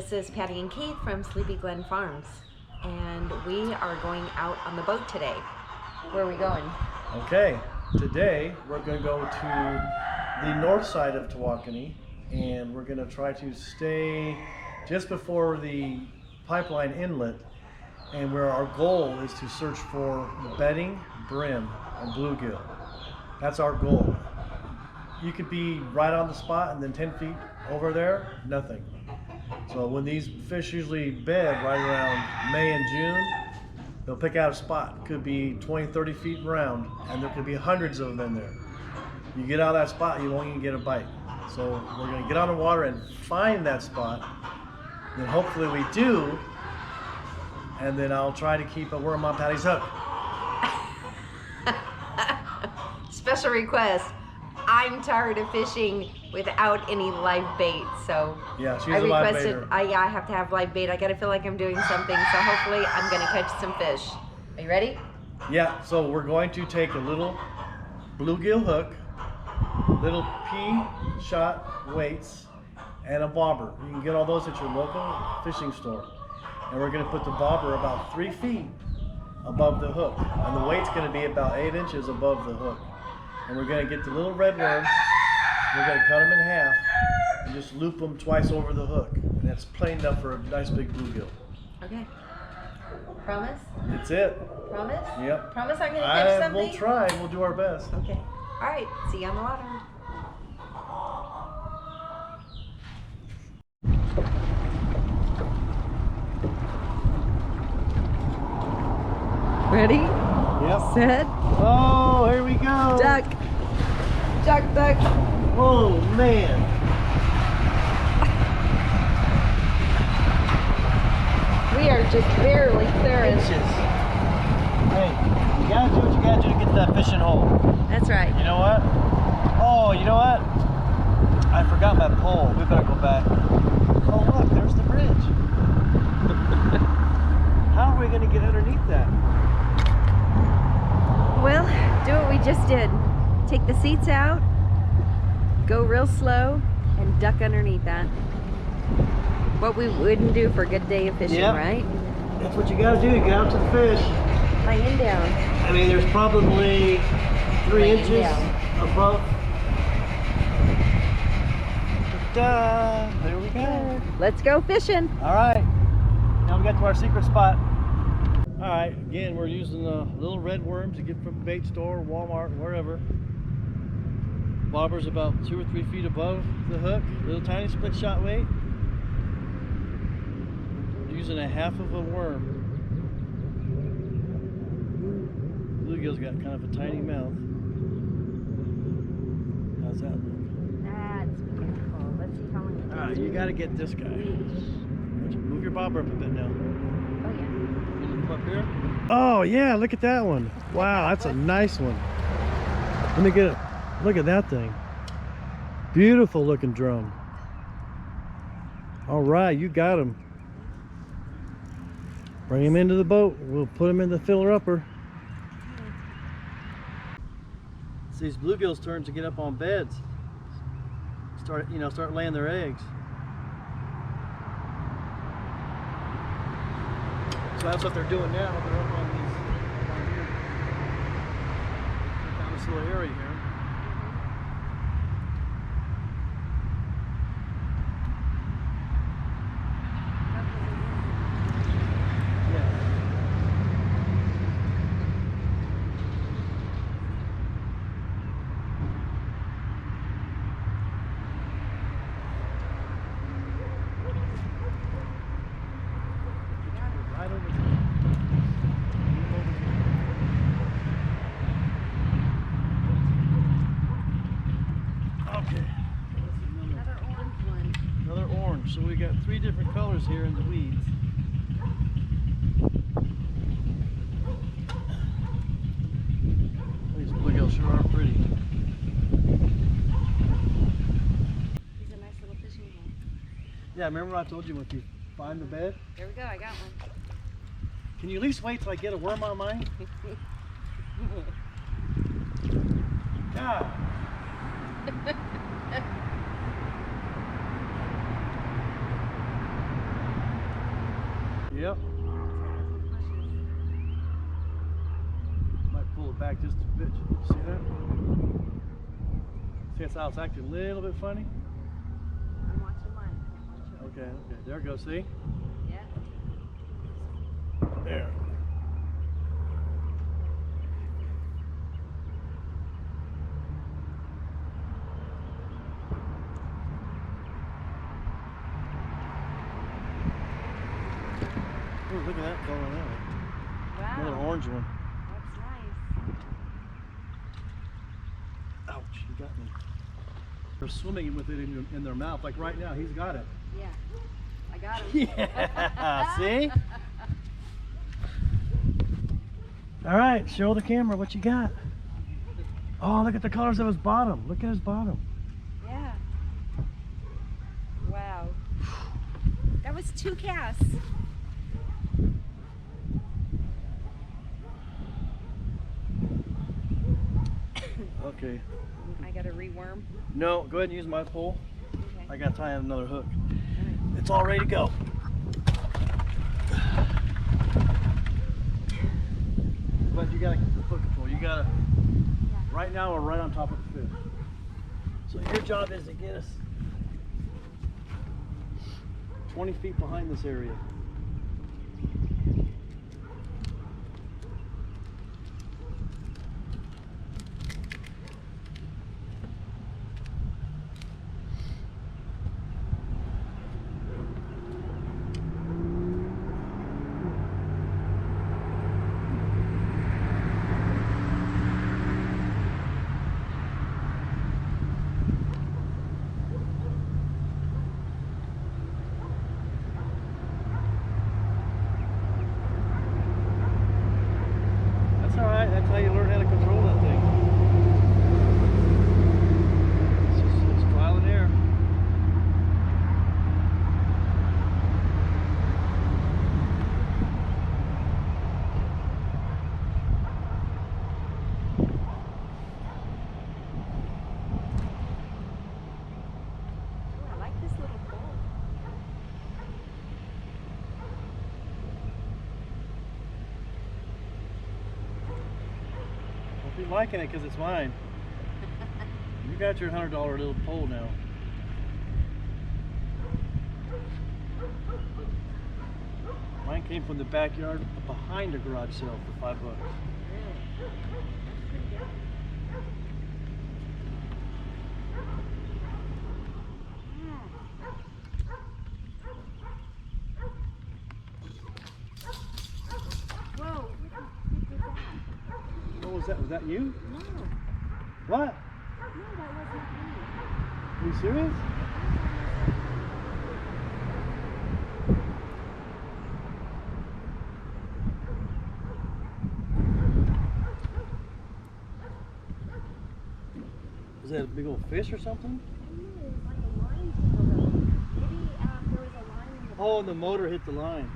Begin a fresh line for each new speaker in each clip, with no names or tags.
This is Patty and Keith from Sleepy Glen Farms, and we are going out on the boat today. Where are we going?
Okay, today we're going to go to the north side of Tawakani, and we're going to try to stay just before the pipeline inlet, and where our goal is to search for bedding, brim, and bluegill. That's our goal. You could be right on the spot and then 10 feet over there, nothing. So when these fish usually bed right around May and June, they'll pick out a spot. Could be 20, 30 feet round, and there could be hundreds of them in there. You get out of that spot, you won't even get a bite. So we're gonna get on the water and find that spot. Then hopefully we do, and then I'll try to keep a worm on Patty's hook.
Special request. I'm tired of fishing without any live bait, so
yeah, she's
I
a live
requested.
baiter.
I have to have live bait. I gotta feel like I'm doing something, so hopefully I'm gonna catch some fish. Are you ready?
Yeah. So we're going to take a little bluegill hook, little pea-shot weights, and a bobber. You can get all those at your local fishing store. And we're going to put the bobber about 3 feet above the hook, and the weight's going to be about 8 inches above the hook. And we're going to get the little red worms. We're going to cut them in half and just loop them twice over the hook. And that's plain enough for a nice big bluegill.
Okay. Promise?
That's it.
Promise?
Yep.
Promise I'm gonna catch something?
We'll try. We'll do our best.
Okay. All right. See you on the water. Ready?
Yep.
Set.
Oh, here we go.
Duck. Duck, duck.
Oh, man.
We are just barely clearing.
Hey, you gotta do what you gotta do to get to that fishing hole.
That's right.
You know what? Oh, you know what? I forgot my pole. We better go back. Oh, look, there's the bridge. How are we gonna get underneath that?
Well, do what we just did. Take the seats out, go real slow, and duck underneath that. What we wouldn't do for a good day of fishing,
Yep.
right?
That's what you gotta do. You get out to the fish.
Laying down.
I mean, there's probably 3
Laying
inches
down.
above. Ta-da! There we go.
Let's go fishing.
All right, now we got to our secret spot. All right, again, we're using the little red worms to get from the bait store, Walmart, wherever. Bobber's about 2 or 3 feet above the hook, little tiny split shot weight. Using a half of a worm. Bluegill's got kind of a tiny mouth. How's that look?
That's beautiful. Let's see how long.
All right, you got to get this guy. Move your bobber up a bit now.
Oh yeah.
Up here. Oh yeah, look at that one. Wow, that's a nice one. Let me get it. Look at that thing. Beautiful looking drum. All right, you got him. Bring him into the boat. We'll put him in the filler upper. It's these bluegills' turn to get up on beds. Start laying their eggs. So that's what they're doing now. They're up on these, on here. Down this little area here. So we got 3 different colors here in the weeds. These bluegills sure are pretty.
He's a nice little fishing hole.
Yeah, remember I told you if you find the bed?
There we go, I got one.
Can you at least wait till I get a worm on mine? God. back just a bit. See that? See that's how it's acting a little bit funny?
I'm watching mine. I can't watch yours.
Okay, there it goes, see?
Yeah.
There. Ooh, look at that going on there.
Wow.
Another orange one.
That's nice.
Ouch, he got me. They're swimming with it in their mouth. Like right now, he's got it.
Yeah. I got him.
Yeah, see? All right, show the camera what you got. Oh, look at the colors of his bottom. Look at his bottom.
Yeah. Wow. That was 2 casts.
Okay.
I got to reworm.
No, go ahead and use my pole.
Okay.
I got to tie in another hook. It's all ready to go. But you got to hook control. You got to, right now we're right on top of the fish. So your job is to get us 20 feet behind this area. That's how you learn how to control that thing. It's trial and error.
Oh, I like this little bowl.
Don't be liking it because it's mine. You got your $100 little pole now. Mine came from the backyard behind a garage sale for $5.
Really? That's pretty good. Whoa, what was that?
What was that? Was that you?
No,
What?
no, that wasn't me.
Are you serious? Was that a big old fish or something?
I knew it was like a line tangle. Maybe there was a line in the
Oh, the motor hit the line.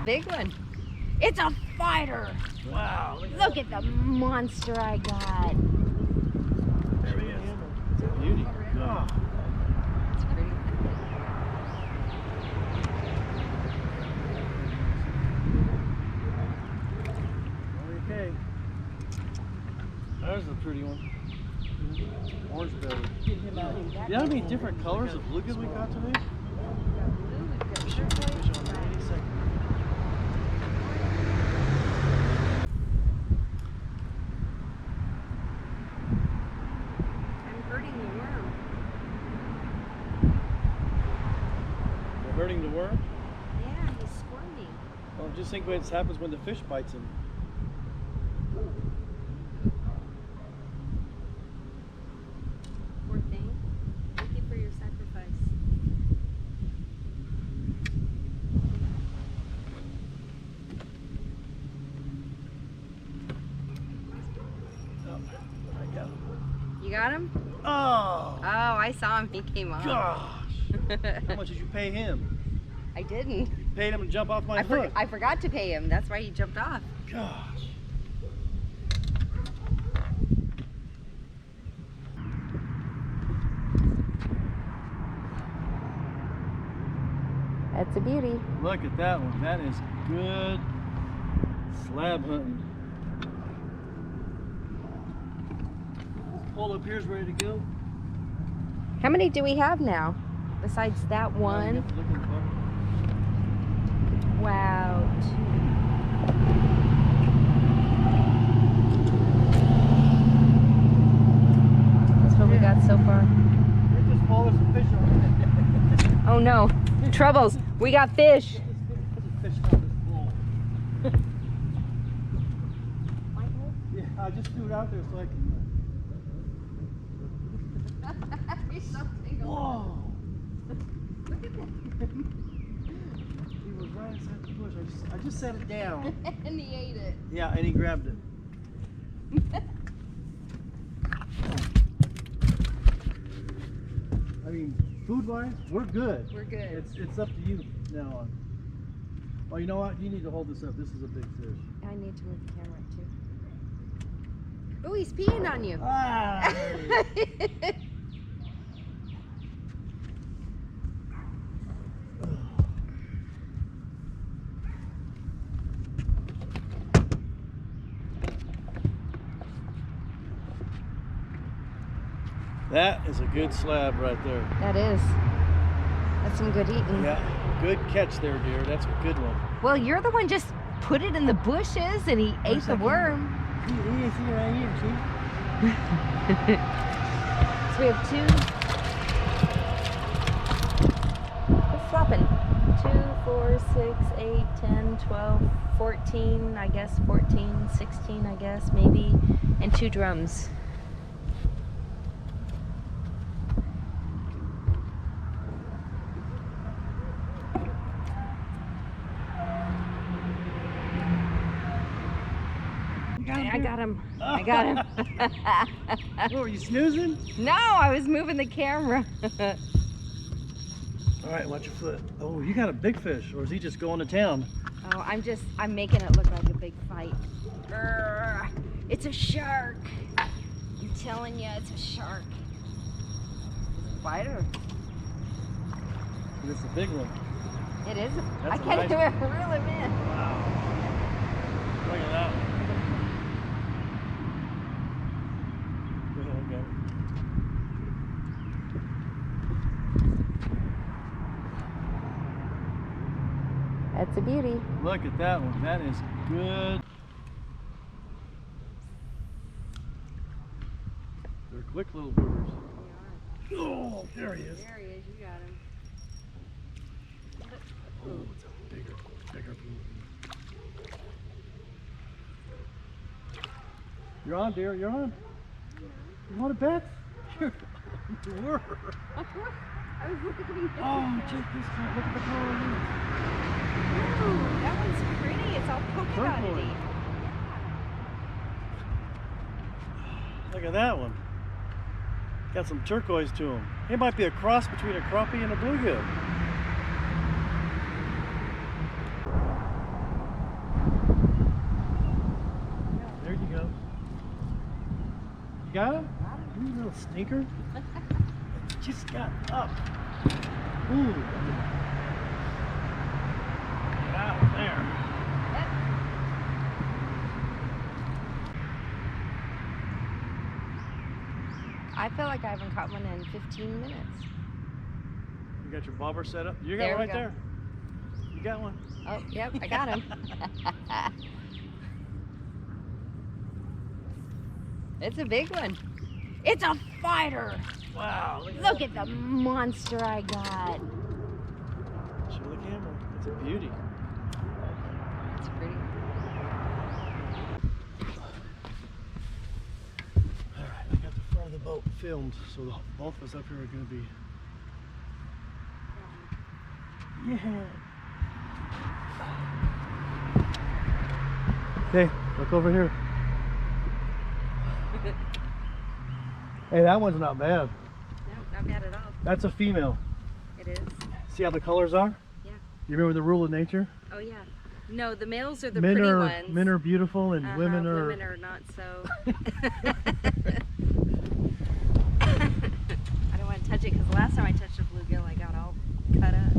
big one. It's a fighter.
Wow.
Look at the monster I got.
There he is. It's a beauty. God.
It's pretty.
Okay. There's a pretty one. Orange belly. You know how many different colors of bluegill we got today?
I'm hurting the worm.
They're hurting the worm?
Yeah, he's squirming.
Well, just think what happens when the fish bites him.
Poor thing. Thank you for your sacrifice.
Oh, I got him.
You got him?
Oh,
Oh, I saw him. He came on.
gosh. How much did you pay him?
I didn't.
You paid him to jump off my hook.
I forgot to pay him. That's why he jumped off.
Gosh.
That's a beauty.
Look at that one. That is good Slab hunting. This pole up here is ready to go.
How many do we have now? Besides that one? Wow. That's what we got so far.
This pole is a fish on it.
Oh no. Troubles. We got fish.
Fish on this pole. Yeah, I just threw it out there so I can. Whoa!
Look at that.
He was right inside the bush. I just set it down.
And he ate it.
Yeah, and he grabbed it. I mean, food-wise, we're good.
We're good.
It's up to you now on. Oh, you know what? You need to hold this up. This is a big fish.
I need to move the camera too. Oh, he's peeing on you.
Ah! That is a good slab right there.
That is. That's some good eating.
Yeah, good catch there, dear. That's a good one.
Well, you're the one just put it in the bushes and he ate the worm.
He is here right here, see?
So we have two. What's flopping? 2, 4, 6, 8, 10, 12, 14, I guess 14, 16, I guess, maybe, and 2 drums. I got him. I got him.
What, were you snoozing?
No, I was moving the camera.
All right, watch your foot. Oh, you got a big fish, or is he just going to town?
Oh, I'm making it look like a big fight. Urgh, it's a shark. I'm telling you, it's a shark. Spider.
It's a big one.
It is.
That's
I can't
nice
even reel him in.
Wow. Look at that one. Okay.
That's a beauty.
Look at that one. That is good. They're quick little birds.
They are.
Oh, there he is.
There he is. You got him.
Oh, it's a bigger pool. You're on, dear. You're on. You want to bet? You were.
I was looking at him.
Oh, check this out. Look at the color of this.
Ooh, that one's pretty. It's all polka dotty.
Look at that one. Got some turquoise to him. It might be a cross between a crappie and a bluegill. There you go. You got him? You little stinker. Just got up. Ooh. Get out of there.
I feel like I haven't caught one in 15 minutes.
You got your bobber set up? You got
There
one
we
right
go.
there. You got one.
Oh, yep, I got him. It's a big one. It's a fighter.
Wow.
Look at the monster I got.
Show the camera. It's a beauty.
It's pretty.
All right, I got the front of the boat filmed, so both of us up here are going to be. Yeah. Okay, look over here. Hey, that one's not bad.
No, not bad at all.
That's a female.
It is.
See how the colors are?
Yeah.
You remember the rule of nature?
Oh yeah. No, the males are the
Men
pretty
are
ones.
men are beautiful and women are.
Women are not so. I don't want to touch it because the last time I touched a bluegill, I got all cut up.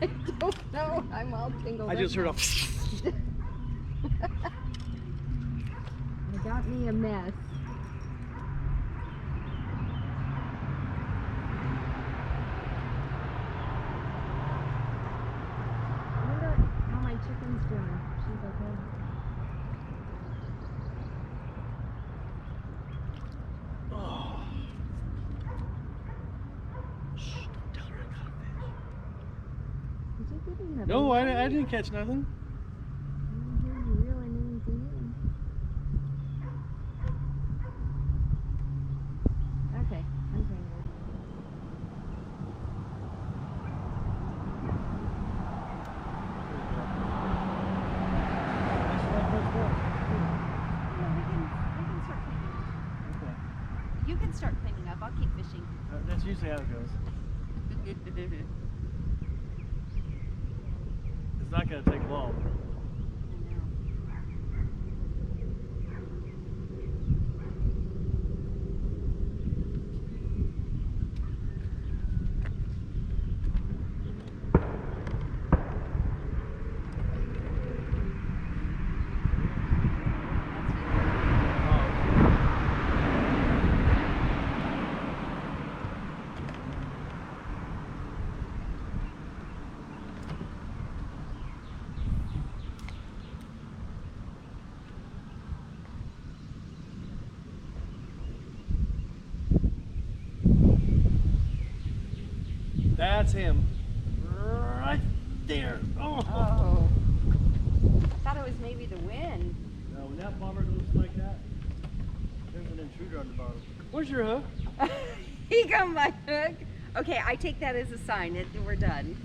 I don't know. I'm all tingled.
I just heard a.
It got me a mess. I wonder how my chicken's doing. She's okay.
Oh. Shh, don't tell her I got a fish.
Did you get another
No,
one?
I didn't catch nothing.
I didn't hear you reeling anything in. Okay, I'm tangled. You can start cleaning up. I'll keep fishing.
That's usually how it goes. It's not going to take long. That's him. Right there. Oh.
Oh. I thought it was maybe the wind.
No, when that bomber goes like that, there's an intruder on the bottom. Where's your hook?
He got my hook. Okay, I take that as a sign that we're done.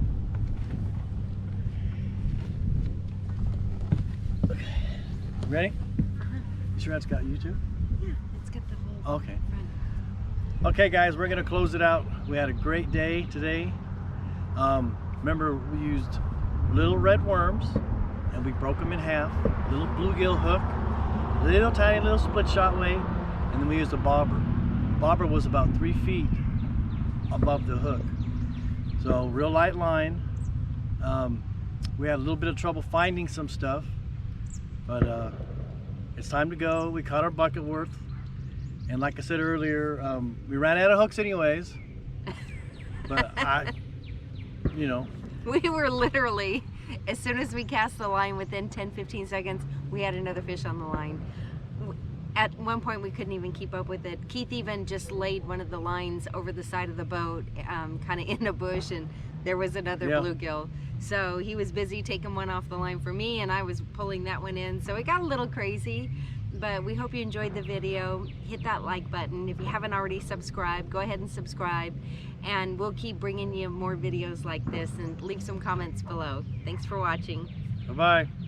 Okay. Ready? You sure that's got you too?
Yeah, it's got the whole
Okay.
front.
Okay guys, we're gonna close it out. We had a great day today. Remember we used little red worms and we broke them in half. Little bluegill hook, little tiny little split shot weight, and then we used a bobber. Bobber was about 3 feet above the hook. So real light line. We had a little bit of trouble finding some stuff, but it's time to go. We caught our bucket worth. And like I said earlier, we ran out of hooks anyways, but you know.
We were literally, as soon as we cast the line, within 10-15 seconds, we had another fish on the line. At one point, we couldn't even keep up with it. Keith even just laid one of the lines over the side of the boat, kind of in a bush, and there was another bluegill. So he was busy taking one off the line for me, and I was pulling that one in. So it got a little crazy. But we hope you enjoyed the video. Hit that like button. If you haven't already subscribed, go ahead and subscribe. And we'll keep bringing you more videos like this, and leave some comments below. Thanks for watching.
Bye-bye.